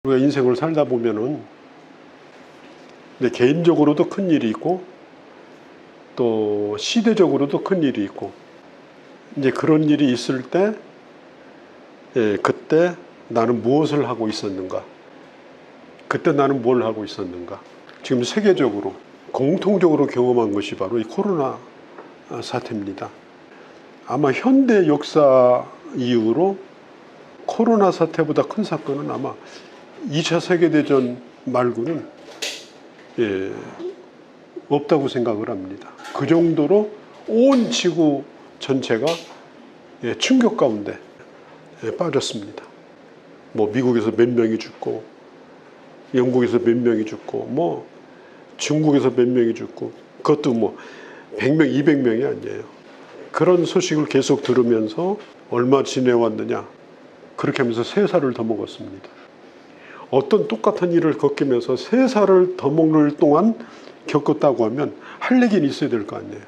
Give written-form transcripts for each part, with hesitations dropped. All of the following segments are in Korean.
우리가 인생을 살다 보면은 내 개인적으로도 큰 일이 있고 또 시대적으로도 큰 일이 있고 이제 그런 일이 있을 때 그때 나는 무엇을 하고 있었는가? 그때 나는 뭘 하고 있었는가? 지금 세계적으로 공통적으로 경험한 것이 바로 이 코로나 사태입니다. 아마 현대 역사 이후로 코로나 사태보다 큰 사건은 아마 2차 세계대전 말고는 없다고 생각을 합니다. 그 정도로 온 지구 전체가 충격 가운데 빠졌습니다. 뭐 미국에서 몇 명이 죽고 영국에서 몇 명이 죽고 뭐 중국에서 몇 명이 죽고 그것도 뭐 100명, 200명이 아니에요. 그런 소식을 계속 들으면서 얼마 지내왔느냐 그렇게 하면서 3살을 더 먹었습니다. 어떤 똑같은 일을 겪으면서 3살을 더 먹을 동안 겪었다고 하면 할 얘기는 있어야 될 거 아니에요.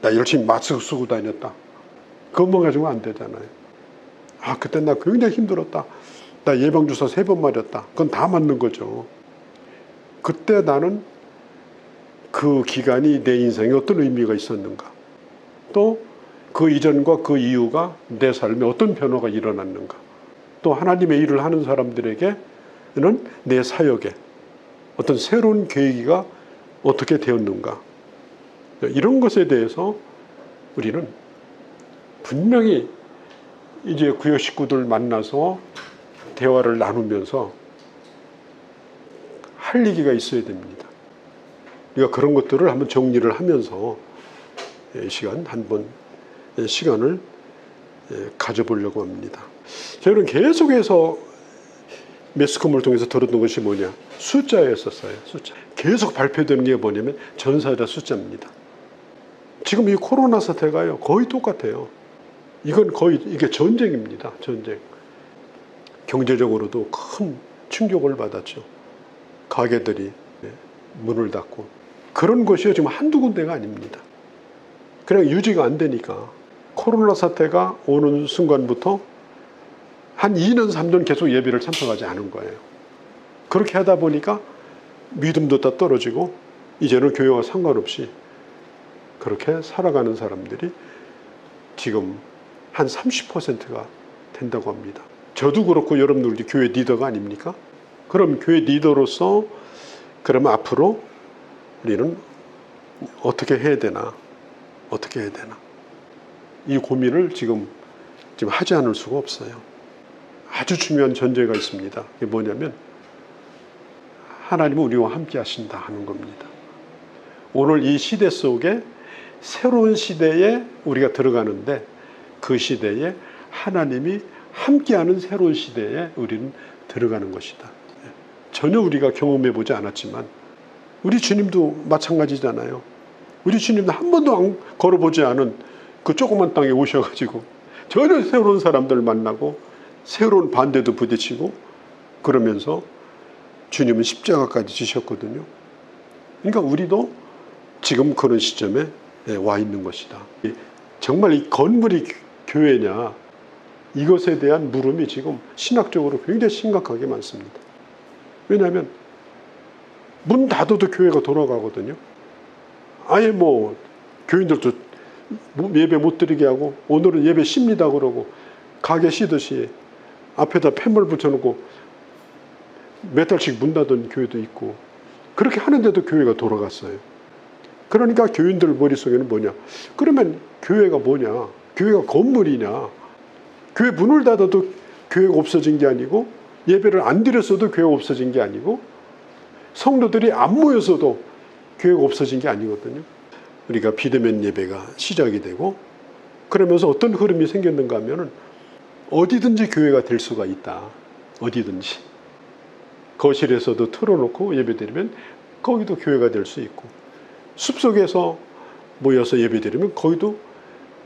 나 열심히 마스크 쓰고 다녔다. 그것만 가지고 안 되잖아요. 아, 그때 나 굉장히 힘들었다. 나 예방주사 3번 맞았다. 그건 다 맞는 거죠. 그때 나는 그 기간이 내 인생에 어떤 의미가 있었는가. 또 그 이전과 그 이후가 내 삶에 어떤 변화가 일어났는가. 또 하나님의 일을 하는 사람들에게는 내 사역에 어떤 새로운 계기가 어떻게 되었는가. 이런 것에 대해서 우리는 분명히 이제 구역 식구들 만나서 대화를 나누면서 할 얘기가 있어야 됩니다. 우리가 그런 것들을 한번 정리를 하면서 시간을 가져보려고 합니다. 저는 계속해서 매스컴을 통해서 들었던 것이 뭐냐? 숫자였었어요. 숫자. 계속 발표되는 게 뭐냐면 전사자 숫자입니다. 지금 이 코로나 사태가요, 거의 똑같아요. 이건 거의 이게 전쟁입니다. 전쟁. 경제적으로도 큰 충격을 받았죠. 가게들이 문을 닫고. 그런 것이 지금 한두 군데가 아닙니다. 그냥 유지가 안 되니까 코로나 사태가 오는 순간부터 한 2년, 3년 계속 예배를 참석하지 않은 거예요. 그렇게 하다 보니까 믿음도 다 떨어지고 이제는 교회와 상관없이 그렇게 살아가는 사람들이 지금 한 30%가 된다고 합니다. 저도 그렇고 여러분들도 교회 리더가 아닙니까? 그럼 교회 리더로서 그러면 앞으로 우리는 어떻게 해야 되나? 어떻게 해야 되나? 이 고민을 지금 하지 않을 수가 없어요. 아주 중요한 전제가 있습니다. 그게 뭐냐면 하나님은 우리와 함께 하신다 하는 겁니다. 오늘 이 시대 속에 새로운 시대에 우리가 들어가는데 그 시대에 하나님이 함께하는 새로운 시대에 우리는 들어가는 것이다. 전혀 우리가 경험해보지 않았지만 우리 주님도 마찬가지잖아요. 우리 주님도 한 번도 안 걸어보지 않은 그 조그만 땅에 오셔가지고 전혀 새로운 사람들 만나고 새로운 반대도 부딪히고 그러면서 주님은 십자가까지 지셨거든요. 그러니까 우리도 지금 그런 시점에 와 있는 것이다. 정말 이 건물이 교회냐 이것에 대한 물음이 지금 신학적으로 굉장히 심각하게 많습니다. 왜냐하면 문 닫아도 교회가 돌아가거든요. 아예 뭐 교인들도 예배 못 드리게 하고 오늘은 예배 쉽니다 그러고 가게 쉬듯이 앞에다 팻말 붙여놓고 몇 달씩 문 닫은 교회도 있고 그렇게 하는데도 교회가 돌아갔어요. 그러니까 교인들 머릿속에는 뭐냐? 그러면 교회가 뭐냐? 교회가 건물이냐? 교회 문을 닫아도 교회가 없어진 게 아니고 예배를 안 드렸어도 교회가 없어진 게 아니고 성도들이 안 모였어도 교회가 없어진 게 아니거든요. 우리가 비대면 예배가 시작이 되고 그러면서 어떤 흐름이 생겼는가 하면은 어디든지 교회가 될 수가 있다. 어디든지. 거실에서도 틀어놓고 예배드리면 거기도 교회가 될 수 있고 숲속에서 모여서 예배드리면 거기도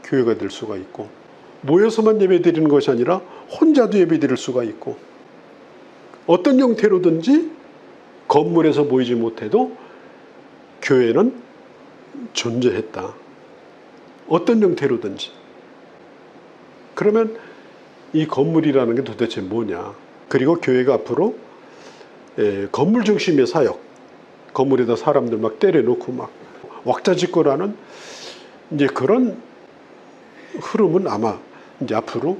교회가 될 수가 있고 모여서만 예배드리는 것이 아니라 혼자도 예배드릴 수가 있고 어떤 형태로든지 건물에서 모이지 못해도 교회는 존재했다. 어떤 형태로든지. 그러면 이 건물이라는 게 도대체 뭐냐? 그리고 교회가 앞으로 건물 중심의 사역, 건물에다 사람들 막 때려놓고 막 왁자지껄하는 이제 그런 흐름은 아마 이제 앞으로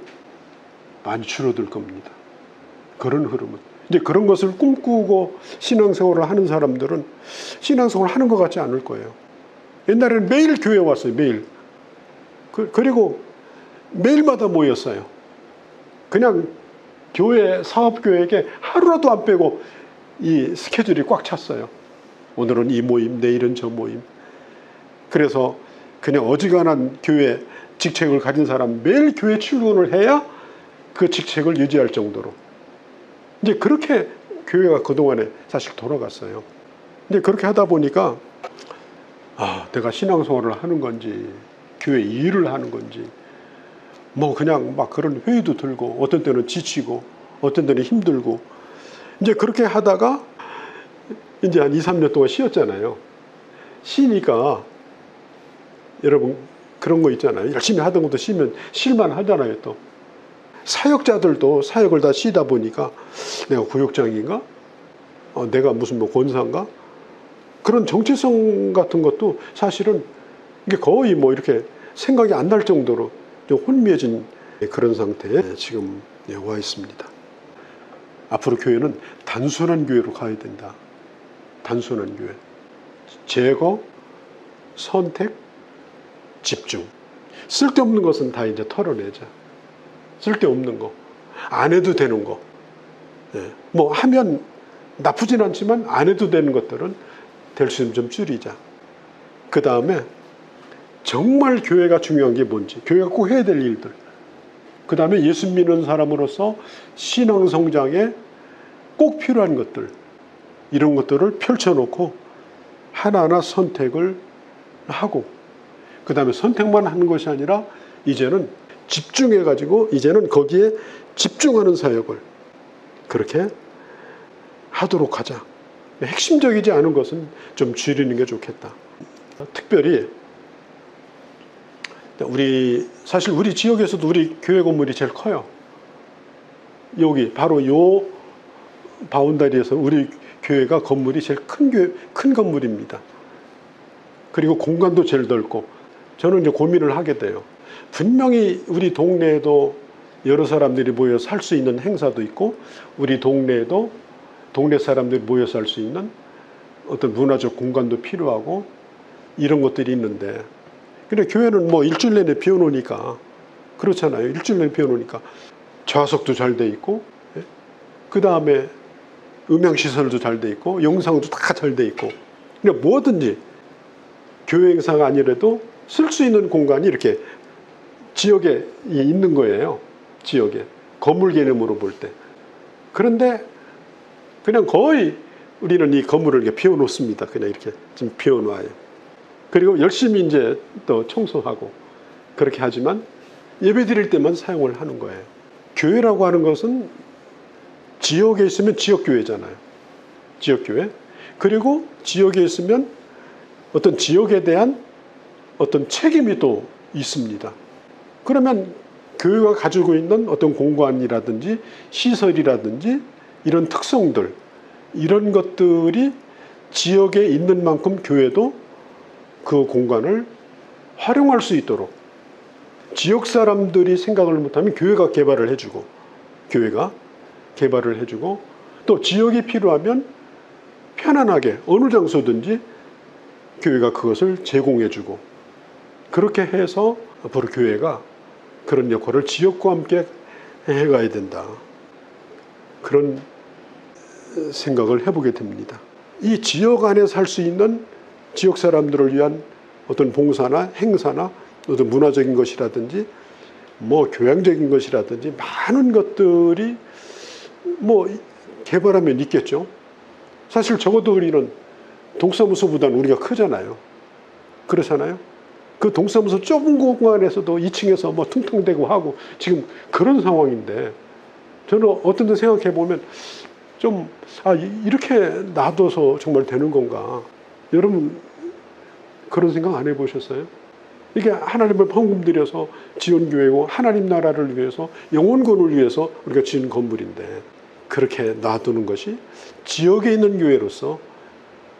많이 줄어들 겁니다. 그런 흐름은. 이제 그런 것을 꿈꾸고 신앙생활을 하는 사람들은 신앙생활을 하는 것 같지 않을 거예요. 옛날에는 매일 교회 왔어요, 매일. 그리고 매일마다 모였어요. 그냥 교회, 사업교회에게 하루라도 안 빼고 이 스케줄이 꽉 찼어요. 오늘은 이 모임, 내일은 저 모임. 그래서 그냥 어지간한 교회 직책을 가진 사람 매일 교회 출근을 해야 그 직책을 유지할 정도로. 이제 그렇게 교회가 그동안에 사실 돌아갔어요. 이제 그렇게 하다 보니까 내가 신앙생활을 하는 건지 교회 일을 하는 건지 뭐 그냥 막 그런 회의도 들고 어떤 때는 지치고 어떤 때는 힘들고 이제 그렇게 하다가 이제 한 2, 3년 동안 쉬었잖아요. 쉬니까 여러분 그런 거 있잖아요. 열심히 하던 것도 쉬면 쉴만 하잖아요. 또 사역자들도 사역을 다 쉬다 보니까 내가 구역장인가? 내가 무슨 뭐 권사인가? 그런 정체성 같은 것도 사실은 이게 거의 뭐 이렇게 생각이 안 날 정도로 좀 혼미해진 그런 상태에 지금 와 있습니다. 앞으로 교회는 단순한 교회로 가야 된다. 단순한 교회. 제거, 선택, 집중. 쓸데없는 것은 다 이제 털어내자. 쓸데없는 거. 안 해도 되는 거. 뭐 하면 나쁘진 않지만 안 해도 되는 것들은 될 수 있으면 좀 줄이자. 그 다음에 정말 교회가 중요한 게 뭔지, 교회가 꼭 해야 될 일들. 그 다음에 예수 믿는 사람으로서 신앙 성장에 꼭 필요한 것들, 이런 것들을 펼쳐놓고 하나하나 선택을 하고, 그 다음에 선택만 하는 것이 아니라 이제는 집중해가지고 이제는 거기에 집중하는 사역을 그렇게 하도록 하자. 핵심적이지 않은 것은 좀 줄이는 게 좋겠다. 특별히 사실 우리 지역에서도 우리 교회 건물이 제일 커요. 여기 바로 요 바운다리에서 우리 교회가 건물이 제일 큰 건물입니다. 그리고 공간도 제일 넓고 저는 이제 고민을 하게 돼요. 분명히 우리 동네에도 여러 사람들이 모여서 할 수 있는 행사도 있고 우리 동네에도 동네 사람들이 모여서 할 수 있는 어떤 문화적 공간도 필요하고 이런 것들이 있는데 근데 교회는 뭐 일주일 내내 비워놓으니까 그렇잖아요. 일주일 내내 비워놓으니까 좌석도 잘 돼 있고 그 다음에 음향시설도 잘 돼 있고 영상도 다 잘 돼 있고 그냥 뭐든지 교회 행사가 아니라도 쓸 수 있는 공간이 이렇게 지역에 있는 거예요. 지역에 건물 개념으로 볼 때. 그런데 그냥 거의 우리는 이 건물을 이렇게 비워놓습니다. 그냥 이렇게 좀 비워놔요. 그리고 열심히 이제 또 청소하고 그렇게 하지만 예배 드릴 때만 사용을 하는 거예요. 교회라고 하는 것은 지역에 있으면 지역교회잖아요. 지역교회. 그리고 지역에 있으면 어떤 지역에 대한 어떤 책임이 또 있습니다. 그러면 교회가 가지고 있는 어떤 공간이라든지 시설이라든지 이런 특성들, 이런 것들이 지역에 있는 만큼 교회도 그 공간을 활용할 수 있도록 지역 사람들이 생각을 못하면 교회가 개발을 해주고 또 지역이 필요하면 편안하게 어느 장소든지 교회가 그것을 제공해주고 그렇게 해서 앞으로 교회가 그런 역할을 지역과 함께 해가야 된다. 그런 생각을 해보게 됩니다. 이 지역 안에서 할 수 있는 지역 사람들을 위한 어떤 봉사나 행사나 어떤 문화적인 것이라든지 뭐 교양적인 것이라든지 많은 것들이 뭐 개발하면 있겠죠. 사실 적어도 우리는 동사무소보다는 우리가 크잖아요. 그렇잖아요. 그 동사무소 좁은 공간에서도 2층에서 뭐 퉁퉁대고 하고 지금 그런 상황인데 저는 어떤 데 생각해 보면 좀 이렇게 놔둬서 정말 되는 건가. 여러분 그런 생각 안 해보셨어요? 이게 하나님을 헌금 들여서 지은 교회고 하나님 나라를 위해서 영혼권을 위해서 우리가 지은 건물인데 그렇게 놔두는 것이 지역에 있는 교회로서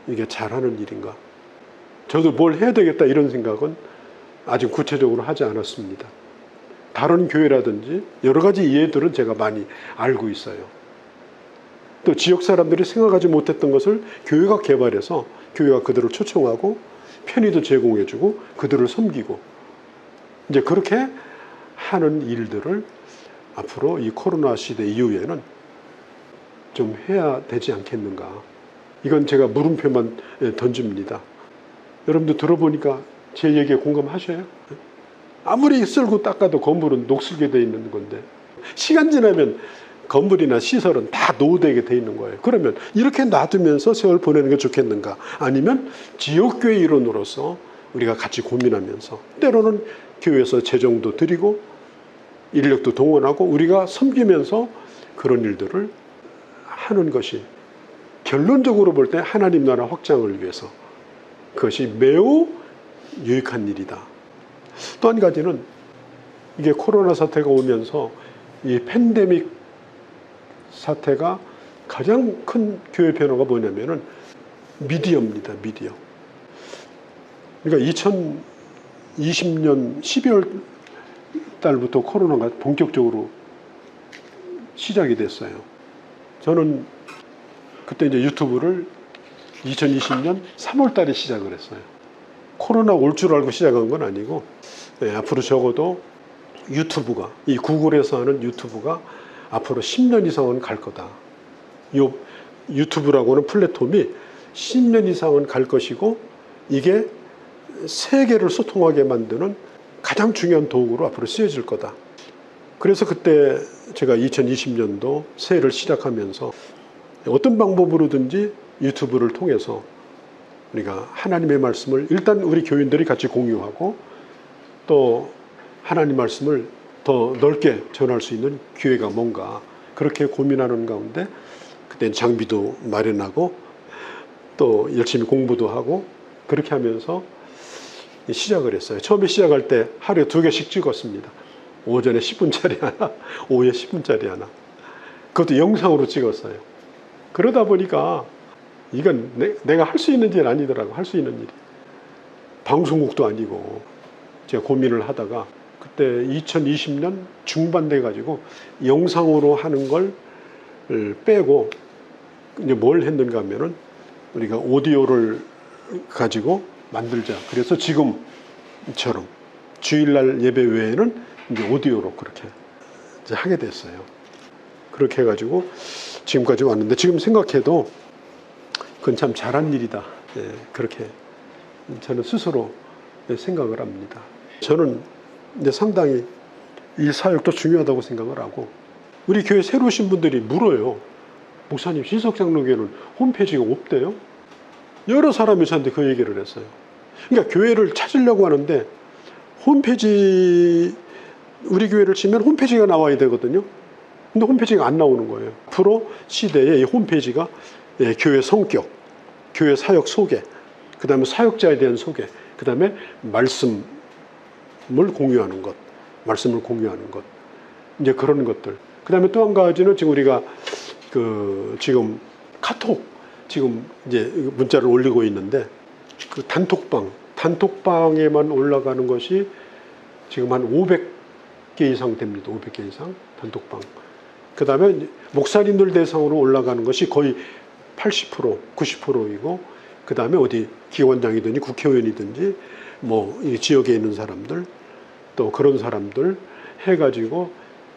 이게 잘하는 일인가? 저도 뭘 해야 되겠다 이런 생각은 아직 구체적으로 하지 않았습니다. 다른 교회라든지 여러 가지 이해들은 제가 많이 알고 있어요. 또 지역 사람들이 생각하지 못했던 것을 교회가 개발해서 교회가 그들을 초청하고 편의도 제공해주고 그들을 섬기고 이제 그렇게 하는 일들을 앞으로 이 코로나 시대 이후에는 좀 해야 되지 않겠는가. 이건 제가 물음표만 던집니다. 여러분들 들어보니까 제 얘기에 공감하셔요? 아무리 쓸고 닦아도 건물은 녹슬게 돼 있는 건데 시간 지나면 건물이나 시설은 다 노후되게 돼 있는 거예요. 그러면 이렇게 놔두면서 세월 보내는 게 좋겠는가? 아니면 지역교회 일원으로서 우리가 같이 고민하면서 때로는 교회에서 재정도 드리고 인력도 동원하고 우리가 섬기면서 그런 일들을 하는 것이 결론적으로 볼 때 하나님 나라 확장을 위해서 그것이 매우 유익한 일이다. 또 한 가지는 이게 코로나 사태가 오면서 이 팬데믹 사태가 가장 큰 교회 변화가 뭐냐면은 미디어입니다. 미디어. 그러니까 2020년 12월 달부터 코로나가 본격적으로 시작이 됐어요. 저는 그때 이제 유튜브를 2020년 3월 달에 시작을 했어요. 코로나 올 줄 알고 시작한 건 아니고 앞으로 적어도 유튜브가 이 구글에서 하는 유튜브가 앞으로 10년 이상은 갈 거다. 이 유튜브라고는 플랫폼이 10년 이상은 갈 것이고 이게 세계를 소통하게 만드는 가장 중요한 도구로 앞으로 쓰여질 거다. 그래서 그때 제가 2020년도 새해를 시작하면서 어떤 방법으로든지 유튜브를 통해서 우리가 하나님의 말씀을 일단 우리 교인들이 같이 공유하고 또 하나님 말씀을 더 넓게 전할 수 있는 기회가 뭔가 그렇게 고민하는 가운데 그때는 장비도 마련하고 또 열심히 공부도 하고 그렇게 하면서 시작을 했어요. 처음에 시작할 때 하루에 2개씩 찍었습니다. 오전에 10분짜리 하나, 오후에 10분짜리 하나. 그것도 영상으로 찍었어요. 그러다 보니까 이건 내가 할 수 있는 일 아니더라고. 할 수 있는 일이. 방송국도 아니고 제가 고민을 하다가 그때 2020년 중반 돼가지고 영상으로 하는 걸 빼고 이제 뭘 했는가 하면은 우리가 오디오를 가지고 만들자. 그래서 지금처럼 주일날 예배 외에는 이제 오디오로 그렇게 이제 하게 됐어요. 그렇게 해가지고 지금까지 왔는데 지금 생각해도 그건 참 잘한 일이다. 예, 그렇게 저는 스스로 생각을 합니다. 저는 이제 상당히 이 사역도 중요하다고 생각을 하고 우리 교회 새로 오신 분들이 물어요. 목사님 신석장로교회는 홈페이지가 없대요. 여러 사람이 저한테 그 얘기를 했어요. 그러니까 교회를 찾으려고 하는데 홈페이지 우리 교회를 치면 홈페이지가 나와야 되거든요. 근데 홈페이지가 안 나오는 거예요. 앞으로 시대에 이 홈페이지가 교회 성격, 교회 사역 소개, 그 다음에 사역자에 대한 소개, 그 다음에 말씀을 공유하는 것, 말씀을 공유하는 것, 이제 그런 것들. 그 다음에 또 한 가지는 지금 우리가 지금 카톡, 지금 이제 문자를 올리고 있는데 그 단톡방에만 올라가는 것이 지금 한 500개 이상 됩니다. 500개 이상 단톡방. 그 다음에 목사님들 대상으로 올라가는 것이 거의 80%, 90%이고 그 다음에 어디 기관장이든지 국회의원이든지 뭐 이 지역에 있는 사람들 또 그런 사람들 해가지고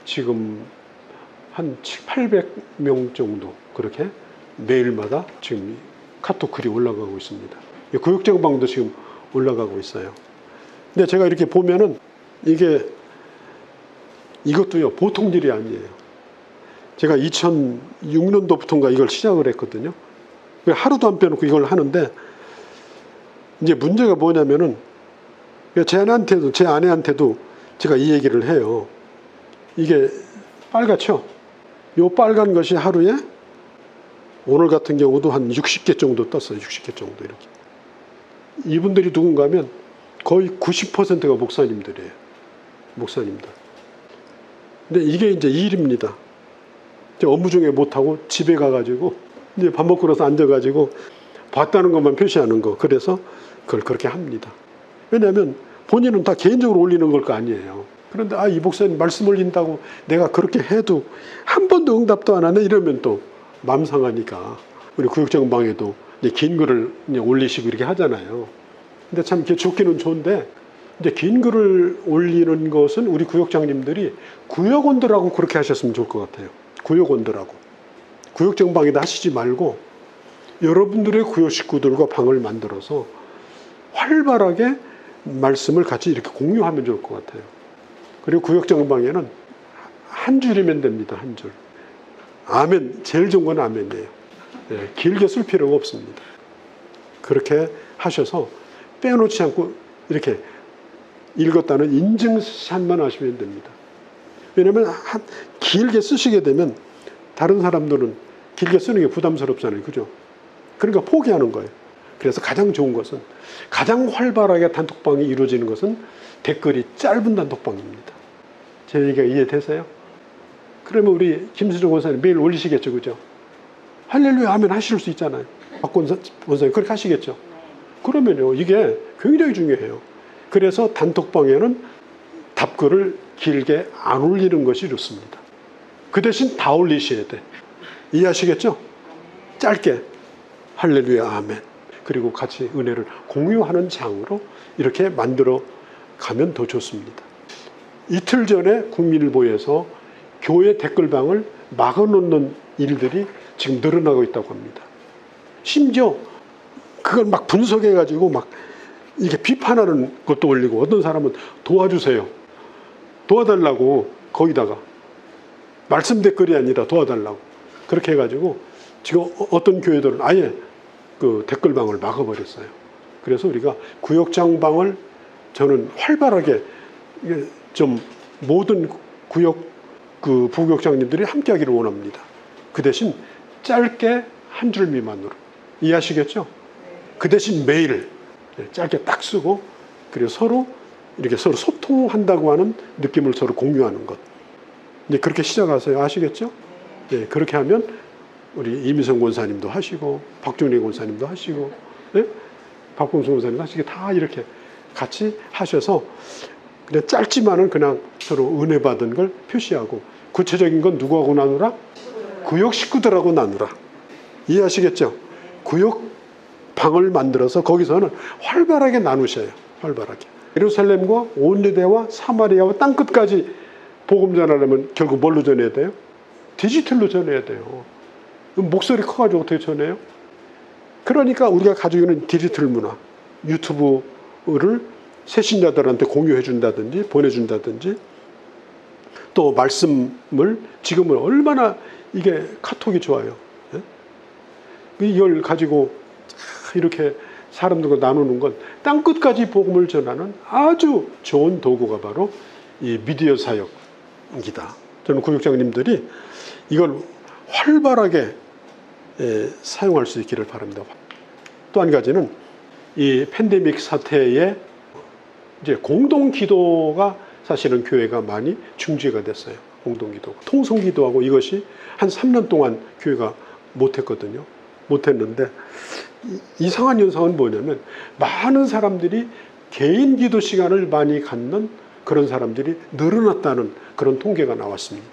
지금 한 700~800명 정도 그렇게 매일마다 지금 카톡 글이 올라가고 있습니다. 교육정방도 지금 올라가고 있어요. 근데 제가 이렇게 보면은 이것도요 보통 일이 아니에요. 제가 2006년도부터인가 이걸 시작을 했거든요. 하루도 안 빼놓고 이걸 하는데 이제 문제가 뭐냐면은 제 아내한테도 제가 이 얘기를 해요. 이게 빨갛죠? 요 빨간 것이 하루에 오늘 같은 경우도 한 60개 정도 떴어요. 60개 정도 이렇게. 이분들이 누군가 하면 거의 90%가 목사님들이에요. 목사님들. 근데 이게 이제 일입니다. 업무 중에 못하고 집에 가가지고 이제 밥 먹고 나서 앉아가지고 봤다는 것만 표시하는 거. 그래서 그걸 그렇게 합니다. 왜냐하면 본인은 다 개인적으로 올리는 걸 거 아니에요. 그런데 이 목사님 말씀 올린다고 내가 그렇게 해도 한 번도 응답도 안 하네 이러면 또 마음 상하니까 우리 구역정방에도 이제 긴 글을 이제 올리시고 이렇게 하잖아요. 근데 참 이렇게 좋기는 좋은데 이제 긴 글을 올리는 것은 우리 구역장님들이 구역원들하고 그렇게 하셨으면 좋을 것 같아요. 구역원들하고. 구역정방에다 하시지 말고 여러분들의 구역 식구들과 방을 만들어서 활발하게 말씀을 같이 이렇게 공유하면 좋을 것 같아요. 그리고 구역정방에는 한 줄이면 됩니다. 한 줄. 아멘. 제일 좋은 건 아멘이에요. 네, 길게 쓸 필요가 없습니다. 그렇게 하셔서 빼놓지 않고 이렇게 읽었다는 인증샷만 하시면 됩니다. 왜냐하면 길게 쓰시게 되면 다른 사람들은 길게 쓰는 게 부담스럽잖아요. 그죠? 그러니까 포기하는 거예요. 그래서 가장 좋은 것은, 가장 활발하게 단톡방이 이루어지는 것은 댓글이 짧은 단톡방입니다. 제 얘기가 이해되세요? 그러면 우리 김수정 원사님 매일 올리시겠죠. 그죠? 할렐루야 하면 하실 수 있잖아요. 박권 원사님 그렇게 하시겠죠. 그러면요, 이게 굉장히 중요해요. 그래서 단톡방에는 답글을 길게 안 올리는 것이 좋습니다. 그 대신 다 올리셔야 돼. 이해하시겠죠? 짧게 할렐루야 아멘. 그리고 같이 은혜를 공유하는 장으로 이렇게 만들어 가면 더 좋습니다. 이틀 전에 국민일보에서 교회 댓글방을 막아놓는 일들이 지금 늘어나고 있다고 합니다. 심지어 그걸 막 분석해가지고 막 이렇게 비판하는 것도 올리고, 어떤 사람은 도와주세요, 도와달라고, 거기다가 말씀 댓글이 아니라 도와달라고 그렇게 해가지고 지금 어떤 교회들은 아예 그 댓글방을 막아버렸어요. 그래서 우리가 구역장방을 저는 활발하게 좀 모든 구역 그 부구역장님들이 함께 하기를 원합니다. 그 대신 짧게 한 줄 미만으로. 이해하시겠죠? 그 대신 매일 짧게 딱 쓰고, 그리고 서로 이렇게 서로 소통한다고 하는 느낌을 서로 공유하는 것. 이제 그렇게 시작하세요. 아시겠죠? 네, 그렇게 하면 우리 이미성 권사님도 하시고, 박종래 권사님도 하시고, 네? 박봉수 권사님도 하시고, 다 이렇게 같이 하셔서 그냥 짧지만은 그냥 서로 은혜 받은 걸 표시하고, 구체적인 건 누구하고 나누라? 구역 식구들하고 나누라. 이해하시겠죠? 구역 방을 만들어서 거기서는 활발하게 나누셔요. 활발하게. 예루살렘과 온 유대와 사마리아와 땅끝까지 복음 전하려면 결국 뭘로 전해야 돼요? 디지털로 전해야 돼요. 목소리 커가지고 어떻게 전해요? 그러니까 우리가 가지고 있는 디지털 문화, 유튜브를 새신자들한테 공유해 준다든지 보내준다든지, 또 말씀을 지금은 얼마나 이게 카톡이 좋아요. 이걸 가지고 이렇게 사람들과 나누는 건 땅끝까지 복음을 전하는 아주 좋은 도구가 바로 이 미디어 사역이다. 저는 구역장님들이 이걸 활발하게 사용할 수 있기를 바랍니다. 또 한 가지는 이 팬데믹 사태에 이제 공동 기도가 사실은 교회가 많이 중지가 됐어요. 공동 기도, 통성 기도하고 이것이 한 3년 동안 교회가 못했거든요. 못했는데 이상한 현상은 뭐냐면 많은 사람들이 개인 기도 시간을 많이 갖는 그런 사람들이 늘어났다는 그런 통계가 나왔습니다.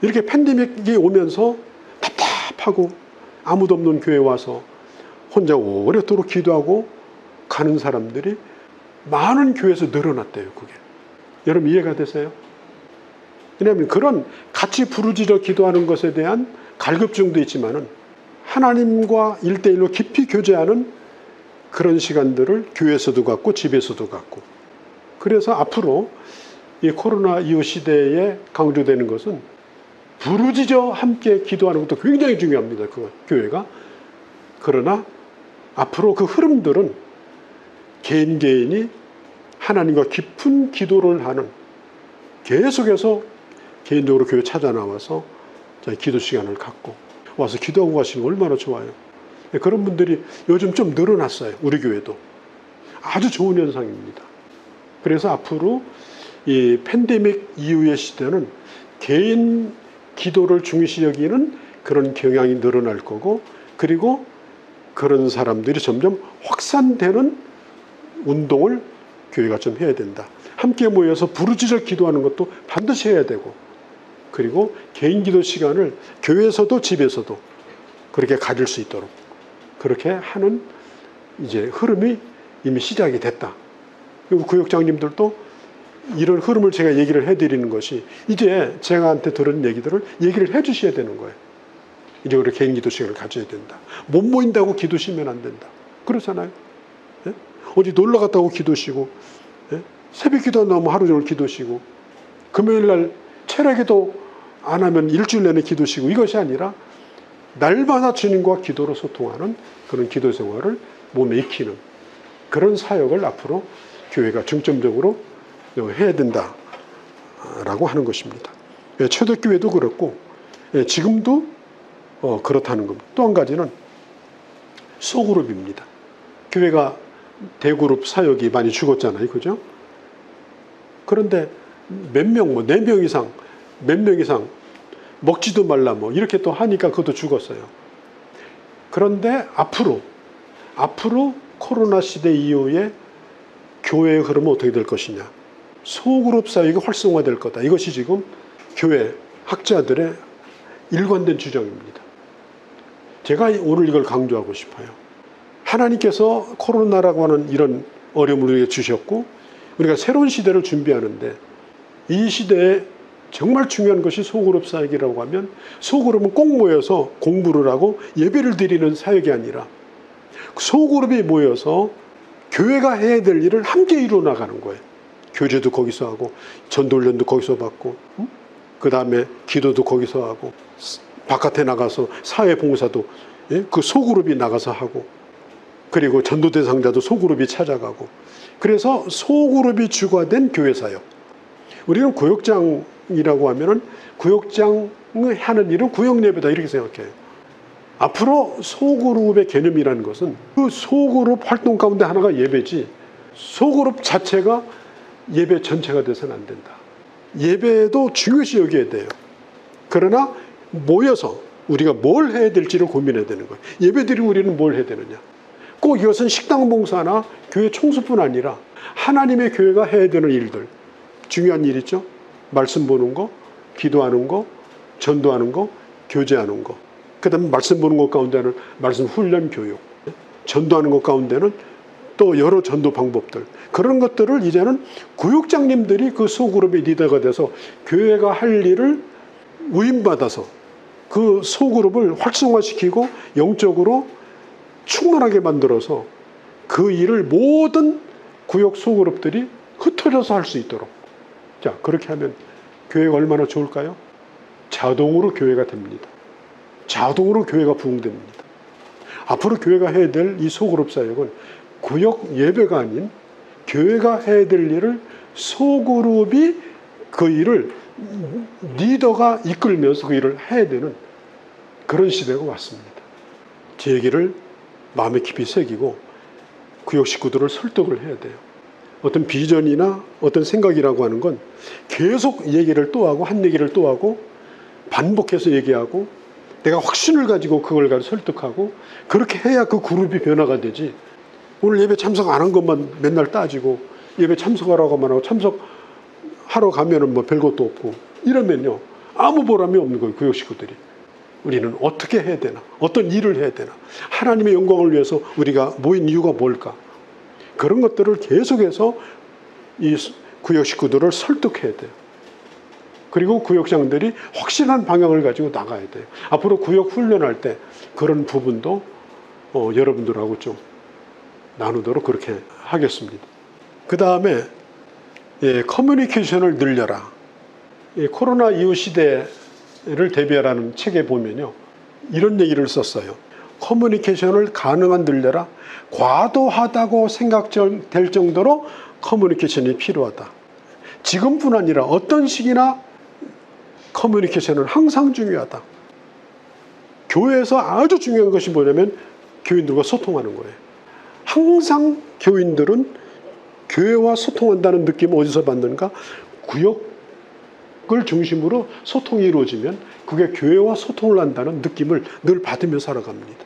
이렇게 팬데믹이 오면서 답답하고 아무도 없는 교회에 와서 혼자 오랫도록 기도하고 가는 사람들이 많은 교회에서 늘어났대요. 그게. 여러분 이해가 되세요? 왜냐하면 그런 같이 부르짖어 기도하는 것에 대한 갈급증도 있지만은 하나님과 1대1로 깊이 교제하는 그런 시간들을 교회에서도 갖고 집에서도 갖고, 그래서 앞으로 이 코로나 이후 시대에 강조되는 것은 부르짖어 함께 기도하는 것도 굉장히 중요합니다. 그 교회가. 그러나 앞으로 그 흐름들은 개인이 하나님과 깊은 기도를 하는, 계속해서 개인적으로 교회 찾아 나와서 기도 시간을 갖고 와서 기도하고 가시면 얼마나 좋아요. 그런 분들이 요즘 좀 늘어났어요. 우리 교회도. 아주 좋은 현상입니다. 그래서 앞으로 이 팬데믹 이후의 시대는 개인 기도를 중시 여기는 그런 경향이 늘어날 거고, 그리고 그런 사람들이 점점 확산되는 운동을 교회가 좀 해야 된다. 함께 모여서 부르짖어 기도하는 것도 반드시 해야 되고, 그리고 개인 기도 시간을 교회에서도 집에서도 그렇게 가질 수 있도록 그렇게 하는 이제 흐름이 이미 시작이 됐다. 그리고 구역장님들도 이런 흐름을 제가 얘기를 해드리는 것이, 이제 제가한테 들은 얘기들을 얘기를 해 주셔야 되는 거예요. 이제 우리 개인 기도 시간을 가져야 된다. 못 모인다고 기도 쉬면 안 된다. 그렇잖아요. 예? 어디 놀러 갔다고 기도 쉬고, 예? 새벽 기도 안 나오면 하루 종일 기도 쉬고, 금요일 날 철야 기도 안 하면 일주일 내내 기도 쉬고, 이것이 아니라 날마다 주님과 기도로 소통하는 그런 기도 생활을 몸에 익히는 그런 사역을 앞으로 교회가 중점적으로 해야 된다라고 하는 것입니다. 초대교회도 그렇고 지금도 그렇다는 겁니다. 또 한 가지는 소그룹입니다. 교회가 대그룹 사역이 많이 죽었잖아요. 그죠? 그런데 몇 명, 4명 이상, 몇 명 이상 먹지도 말라 이렇게 또 하니까 그것도 죽었어요. 그런데 앞으로 코로나 시대 이후에 교회의 흐름은 어떻게 될 것이냐. 소그룹 사역이 활성화될 거다. 이것이 지금 교회 학자들의 일관된 주장입니다. 제가 오늘 이걸 강조하고 싶어요. 하나님께서 코로나라고 하는 이런 어려움을 우리에게 주셨고, 우리가 새로운 시대를 준비하는데, 이 시대에 정말 중요한 것이 소그룹 사역이라고 하면, 소그룹은 꼭 모여서 공부를 하고 예배를 드리는 사역이 아니라 소그룹이 모여서 교회가 해야 될 일을 함께 이루어 나가는 거예요. 교제도 거기서 하고, 전도훈련도 거기서 받고, 그 다음에 기도도 거기서 하고, 바깥에 나가서 사회봉사도 그 소그룹이 나가서 하고, 그리고 전도 대상자도 소그룹이 찾아가고, 그래서 소그룹이 주가 된 교회 사역. 우리는 구역장이라고 하면은 구역장이 하는 일은 구역 예배다 이렇게 생각해요. 앞으로 소그룹의 개념이라는 것은 그 소그룹 활동 가운데 하나가 예배지, 소그룹 자체가 예배 전체가 돼서는 안 된다. 예배도 중요시 여겨야 돼요. 그러나 모여서 우리가 뭘 해야 될지를 고민해야 되는 거예요. 예배드리고 우리는 뭘 해야 되느냐. 꼭 이것은 식당 봉사나 교회 청소뿐 아니라 하나님의 교회가 해야 되는 일들, 중요한 일 있죠. 말씀 보는 거, 기도하는 거, 전도하는 거, 교제하는 거. 그 다음에 말씀 보는 것 가운데는 말씀 훈련 교육, 전도하는 것 가운데는 또 여러 전도 방법들, 그런 것들을 이제는 구역장님들이 그 소그룹의 리더가 돼서 교회가 할 일을 위임받아서 그 소그룹을 활성화시키고 영적으로 충만하게 만들어서 그 일을 모든 구역 소그룹들이 흩어져서 할 수 있도록. 자, 그렇게 하면 교회가 얼마나 좋을까요? 자동으로 교회가 됩니다. 자동으로 교회가 부흥됩니다. 앞으로 교회가 해야 될 이 소그룹 사역은 구역 예배가 아닌 교회가 해야 될 일을 소그룹이 그 일을 리더가 이끌면서 그 일을 해야 되는 그런 시대가 왔습니다. 제 얘기를 마음에 깊이 새기고 구역 식구들을 설득을 해야 돼요. 어떤 비전이나 어떤 생각이라고 하는 건 계속 얘기를 또 하고 한 얘기를 또 하고 반복해서 얘기하고 내가 확신을 가지고 그걸 가지고 설득하고 그렇게 해야 그 그룹이 변화가 되지. 오늘 예배 참석 안 한 것만 맨날 따지고 예배 참석하라고만 하고 참석하러 가면은 뭐 별것도 없고 이러면요 아무 보람이 없는 거예요. 구역 식구들이. 우리는 어떻게 해야 되나, 어떤 일을 해야 되나, 하나님의 영광을 위해서 우리가 모인 이유가 뭘까, 그런 것들을 계속해서 이 구역 식구들을 설득해야 돼요. 그리고 구역장들이 확실한 방향을 가지고 나가야 돼요. 앞으로 구역 훈련할 때 그런 부분도 여러분들하고 좀 나누도록 그렇게 하겠습니다. 그 다음에 커뮤니케이션을 늘려라. 코로나 이후 시대를 대비하라는 책에 보면요 이런 얘기를 썼어요. 커뮤니케이션을 가능한 늘려라. 과도하다고 생각될 정도로 커뮤니케이션이 필요하다. 지금뿐 아니라 어떤 시기나 커뮤니케이션은 항상 중요하다. 교회에서 아주 중요한 것이 뭐냐면 교인들과 소통하는 거예요. 항상 교인들은 교회와 소통한다는 느낌을 어디서 받는가? 구역 구역을 중심으로 소통이 이루어지면 그게 교회와 소통을 한다는 느낌을 늘 받으며 살아갑니다.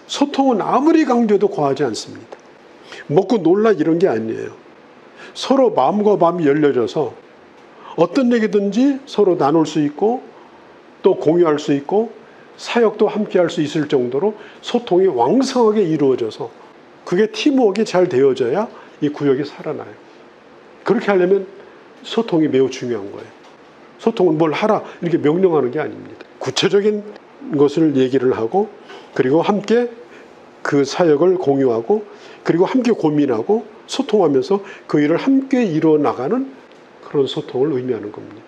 소통은 아무리 강조해도 과하지 않습니다. 먹고 놀라 이런 게 아니에요. 서로 마음과 마음이 열려져서 어떤 얘기든지 서로 나눌 수 있고 또 공유할 수 있고 사역도 함께 할 수 있을 정도로 소통이 왕성하게 이루어져서 그게 팀워크가 잘 되어져야 이 구역이 살아나요. 그렇게 하려면 소통이 매우 중요한 거예요. 소통은 뭘 하라 이렇게 명령하는 게 아닙니다. 구체적인 것을 얘기를 하고 그리고 함께 그 사역을 공유하고 그리고 함께 고민하고 소통하면서 그 일을 함께 이루어 나가는 그런 소통을 의미하는 겁니다.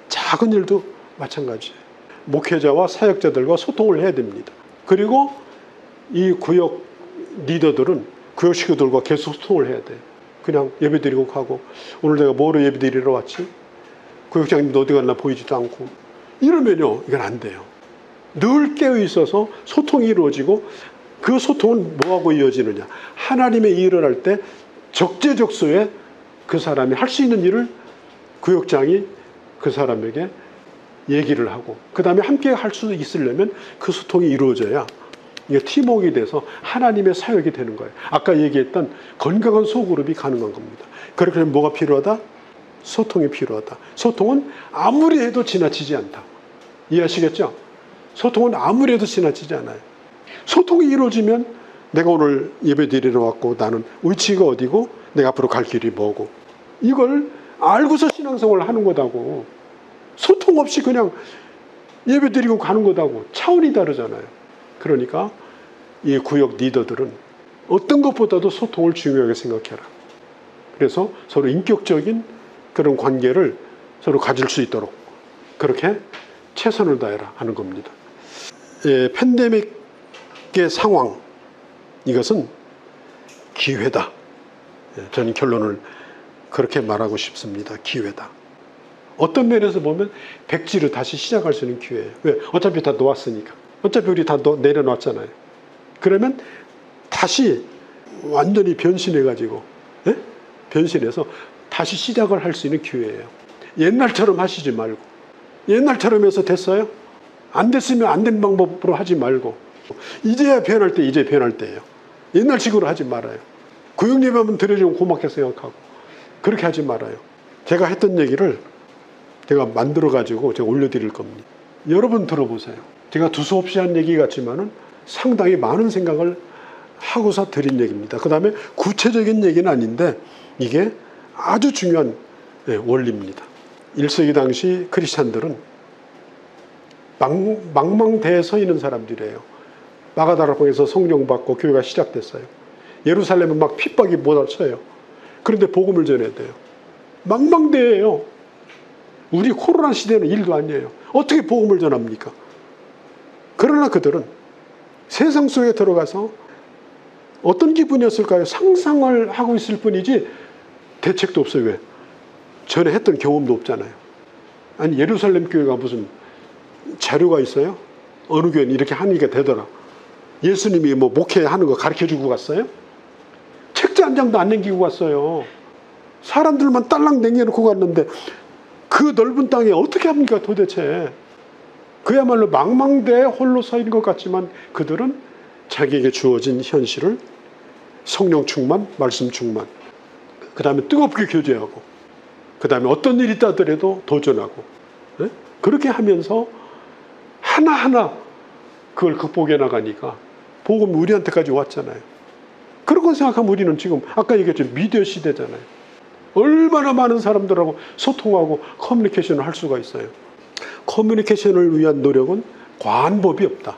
작은 일도 마찬가지예요. 목회자와 사역자들과 소통을 해야 됩니다. 그리고 이 구역 리더들은 구역 식구들과 계속 소통을 해야 돼요. 그냥 예배 드리고 가고 오늘 내가 뭐로 예배 드리러 왔지? 구역장님도 어디 갔나 보이지도 않고 이러면요 이건 안 돼요. 늘 깨어 있어서 소통이 이루어지고 그 소통은 뭐하고 이어지느냐? 하나님의 일을 할 때 적재적소에 그 사람이 할 수 있는 일을 구역장이 그 사람에게 얘기를 하고 그 다음에 함께 할 수 있으려면 그 소통이 이루어져야 이게 팀워크가 돼서 하나님의 사역이 되는 거예요. 아까 얘기했던 건강한 소그룹이 가능한 겁니다. 그렇게 하면 뭐가 필요하다? 소통이 필요하다. 소통은 아무리 해도 지나치지 않다. 이해하시겠죠? 소통은 아무리 해도 지나치지 않아요. 소통이 이루어지면 내가 오늘 예배 드리러 왔고 나는 위치가 어디고 내가 앞으로 갈 길이 뭐고 이걸 알고서 신앙생활을 하는 거다고. 소통 없이 그냥 예배 드리고 가는 거다고. 차원이 다르잖아요. 그러니까 이 구역 리더들은 어떤 것보다도 소통을 중요하게 생각해라. 그래서 서로 인격적인 그런 관계를 서로 가질 수 있도록 그렇게 최선을 다해라 하는 겁니다. 팬데믹의 상황, 이것은 기회다. 저는 결론을 그렇게 말하고 싶습니다. 기회다. 어떤 면에서 보면 백지를 다시 시작할 수 있는 기회예요. 왜? 어차피 다 놓았으니까. 어차피 우리 다 내려놨잖아요. 그러면 다시 완전히 변신해가지고 변신해서 다시 시작을 할 수 있는 기회예요. 옛날처럼 하시지 말고 옛날처럼 해서 됐어요? 안 됐으면 안 된 방법으로 하지 말고 이제야 변할 때 이제 변할 때예요. 옛날식으로 하지 말아요. 구역 예배하면 드려주면 고맙게 생각하고 그렇게 하지 말아요. 제가 했던 얘기를 제가 만들어가지고 제가 올려드릴 겁니다. 여러분 들어보세요. 제가 두서없이 한 얘기 같지만은 상당히 많은 생각을 하고서 드린 얘기입니다. 그 다음에 구체적인 얘기는 아닌데 이게 아주 중요한 원리입니다. 1세기 당시 크리스찬들은 망망대해에 서 있는 사람들이에요. 마가다락방에서 성령 받고 교회가 시작됐어요. 예루살렘은 막 핍박이 몰아쳐요. 그런데 복음을 전해야 돼요. 망망대해예요. 우리 코로나 시대는 일도 아니에요. 어떻게 복음을 전합니까? 그러나 그들은 세상 속에 들어가서 어떤 기분이었을까요? 상상을 하고 있을 뿐이지 대책도 없어요. 왜? 전에 했던 경험도 없잖아요. 아니 예루살렘 교회가 무슨 자료가 있어요? 어느 교회는 이렇게 하니까 되더라. 예수님이 뭐 목회하는 거 가르쳐주고 갔어요? 책자 한 장도 안 남기고 갔어요. 사람들만 딸랑 남겨놓고 갔는데 그 넓은 땅에 어떻게 합니까 도대체. 그야말로 망망대해 홀로 서 있는 것 같지만 그들은 자기에게 주어진 현실을 성령 충만, 말씀 충만, 그 다음에 뜨겁게 교제하고 그 다음에 어떤 일이 있다더라도 도전하고 그렇게 하면서 하나하나 그걸 극복해 나가니까 복음이 우리한테까지 왔잖아요. 그런 거 생각하면 우리는 지금 아까 얘기했죠. 미디어 시대잖아요. 얼마나 많은 사람들하고 소통하고 커뮤니케이션을 할 수가 있어요. 커뮤니케이션을 위한 노력은 과한 법이 없다.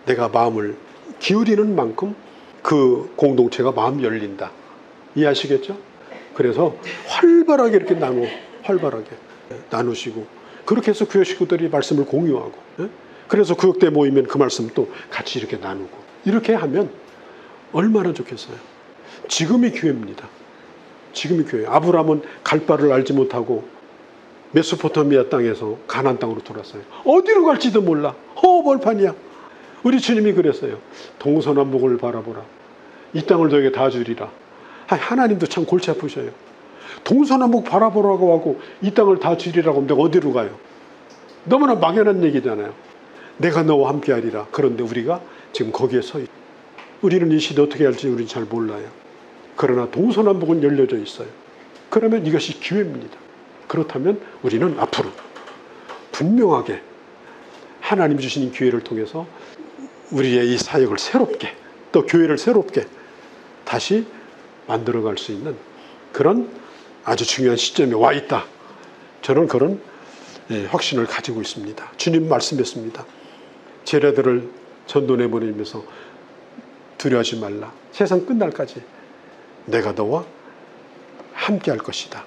내가 마음을 기울이는 만큼 그 공동체가 마음이 열린다. 이해하시겠죠? 그래서 활발하게 이렇게 활발하게 나누시고 그렇게 해서 교회 식구들이 말씀을 공유하고 그래서 구역대 모이면 그 말씀 또 같이 이렇게 나누고 이렇게 하면 얼마나 좋겠어요. 지금이 기회입니다. 지금이 기회예요. 아브라함은 갈 바를 알지 못하고 메소포타미아 땅에서 가나안 땅으로 돌았어요. 어디로 갈지도 몰라. 허벌판이야. 우리 주님이 그랬어요. 동서남북을 바라보라. 이 땅을 너에게 다 주리라. 하나님도 참 골치 아프셔요. 동서남북 바라보라고 하고 이 땅을 다 주리라고 하면 내가 어디로 가요? 너무나 막연한 얘기잖아요. 내가 너와 함께 하리라. 그런데 우리가 지금 거기에 서 있어요. 우리는 이 시대 어떻게 할지 우리는 잘 몰라요. 그러나 동서남북은 열려져 있어요. 그러면 이것이 기회입니다. 그렇다면 우리는 앞으로 분명하게 하나님 주신 기회를 통해서 우리의 이 사역을 새롭게, 또 교회를 새롭게 다시 만들어갈 수 있는 그런 아주 중요한 시점에 와 있다. 저는 그런 확신을 가지고 있습니다. 주님 말씀했습니다. 제자들을 전도 내보내면서 두려워하지 말라. 세상 끝날까지 내가 너와 함께 할 것이다.